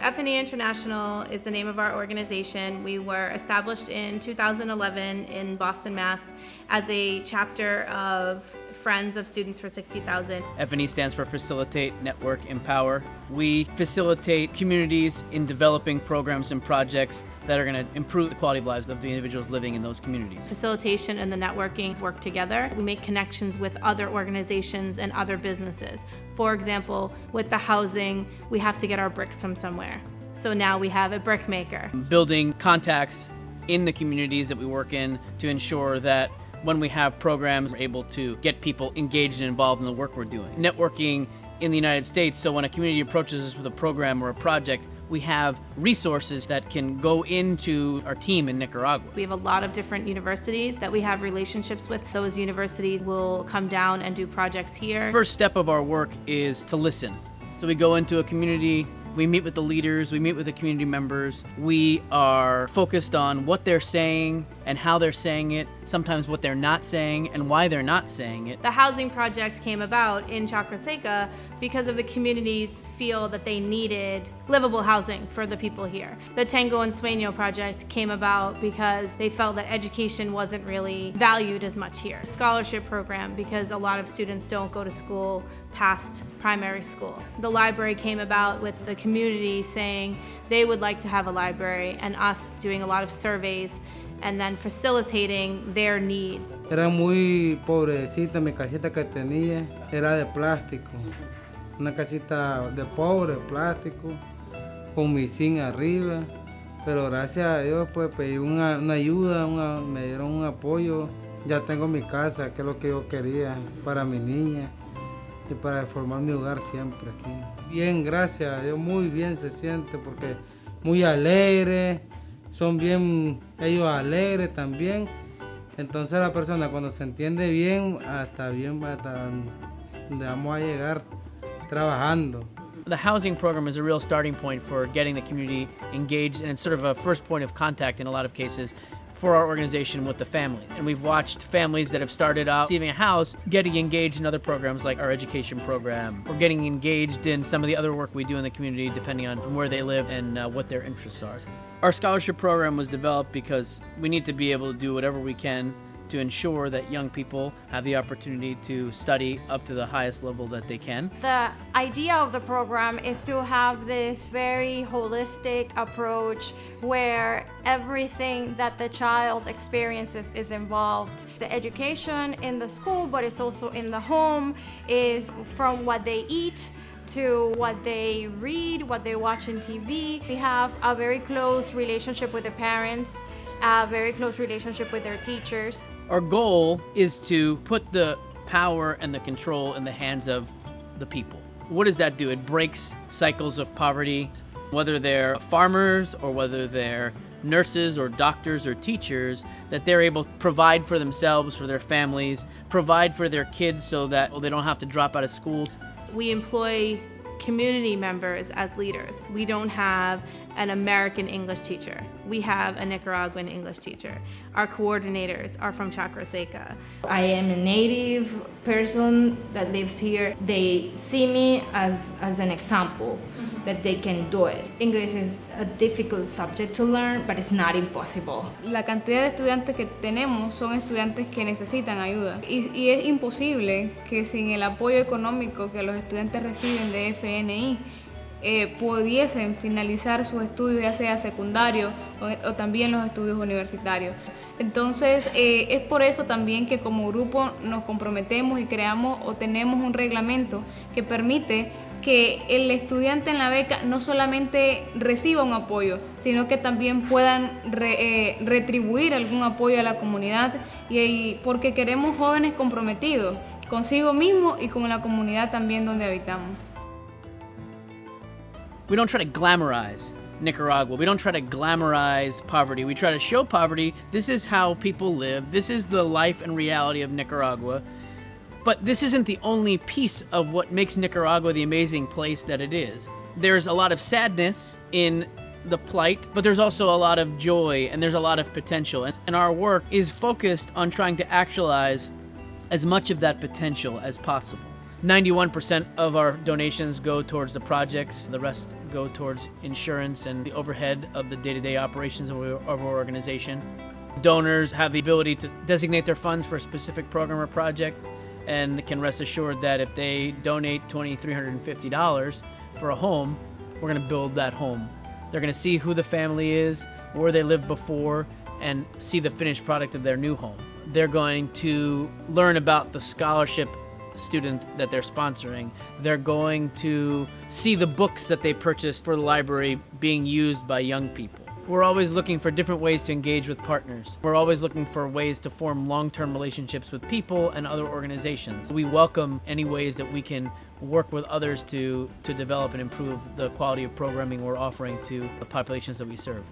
FNE International is the name of our organization. We were established in 2011 in Boston, Mass. as a chapter of Friends of Students for 60,000. FNE stands for Facilitate, Network, Empower. We facilitate communities in developing programs and projects that are going to improve the quality of lives of the individuals living in those communities. Facilitation and the networking work together. We make connections with other organizations and other businesses. For example, with the housing, we have to get our bricks from somewhere. So now we have a brick maker. Building contacts in the communities that we work in to ensure that when we have programs, we're able to get people engaged and involved in the work we're doing. Networking in the United States, so when a community approaches us with a program or a project, we have resources that can go into our team in Nicaragua. We have a lot of different universities that we have relationships with. Those universities will come down and do projects here. First step of our work is to listen. So we go into a community, we meet with the leaders, we meet with the community members. We are focused on what they're saying and how they're saying it, sometimes what they're not saying and why they're not saying it. The housing project came about in Chacra Seca because of the communities feel that they needed livable housing for the people here. The Tango and Sueño project came about because they felt that education wasn't really valued as much here. Scholarship program because a lot of students don't go to school past primary school. The library came about with the community saying they would like to have a library and us doing a lot of surveys and then facilitating their needs. Era muy pobrecita mi casita que tenía, era de plástico. Una casita de pobre, plástico, con mi zinc arriba. Pero gracias a Dios pues pedí una ayuda, me dieron un apoyo. Ya tengo mi casa, que es lo que yo quería para mi niña y para formar mi hogar siempre aquí. Bien, gracias a Dios, muy bien se siente porque muy alegre. Son bien, ellos alegres también. Entonces la persona cuando se entiende bien, hasta donde vamos a llegar trabajando. The housing program is a real starting point for getting the community engaged, and it's sort of a first point of contact in a lot of cases for our organization with the families. And we've watched families that have started out receiving a house getting engaged in other programs like our education program, or getting engaged in some of the other work we do in the community depending on where they live and what their interests are. Our scholarship program was developed because we need to be able to do whatever we can to ensure that young people have the opportunity to study up to the highest level that they can. The idea of the program is to have this very holistic approach where everything that the child experiences is involved. The education in the school, but it's also in the home, is from what they eat to what they read, what they watch on TV. We have a very close relationship with the parents, a very close relationship with their teachers. Our goal is to put the power and the control in the hands of the people. What does that do? It breaks cycles of poverty, whether they're farmers or whether they're nurses or doctors or teachers, that they're able to provide for themselves, for their families, provide for their kids so that they don't have to drop out of school. We employ community members as leaders. We don't have an American English teacher. We have a Nicaraguan English teacher. Our coordinators are from Chacra Seca. I am a native person that lives here. They see me as an example that they can do it. English is a difficult subject to learn, but it's not impossible. La cantidad de estudiantes que tenemos son estudiantes que necesitan ayuda. Y es imposible que sin el apoyo económico que los estudiantes reciben de FNI, pudiesen finalizar sus estudios, ya sea secundario o también los estudios universitarios. Entonces, es por eso también que como grupo nos comprometemos y creamos o tenemos un reglamento que permite que el estudiante en la beca no solamente reciba un apoyo, sino que también puedan retribuir algún apoyo a la comunidad, y porque queremos jóvenes comprometidos consigo mismo y con la comunidad también donde habitamos. We don't try to glamorize Nicaragua. We don't try to glamorize poverty. We try to show poverty. This is how people live. This is the life and reality of Nicaragua. But this isn't the only piece of what makes Nicaragua the amazing place that it is. There's a lot of sadness in the plight, but there's also a lot of joy and there's a lot of potential. And our work is focused on trying to actualize as much of that potential as possible. 91% of our donations go towards the projects. The rest go towards insurance and the overhead of the day-to-day operations of our organization. Donors have the ability to designate their funds for a specific program or project, and can rest assured that if they donate $2,350 for a home, we're going to build that home. They're going to see who the family is, where they lived before, and see the finished product of their new home. They're going to learn about the scholarship student that they're sponsoring. They're going to see the books that they purchased for the library being used by young people. We're always looking for different ways to engage with partners. We're always looking for ways to form long-term relationships with people and other organizations. We welcome any ways that we can work with others to develop and improve the quality of programming we're offering to the populations that we serve.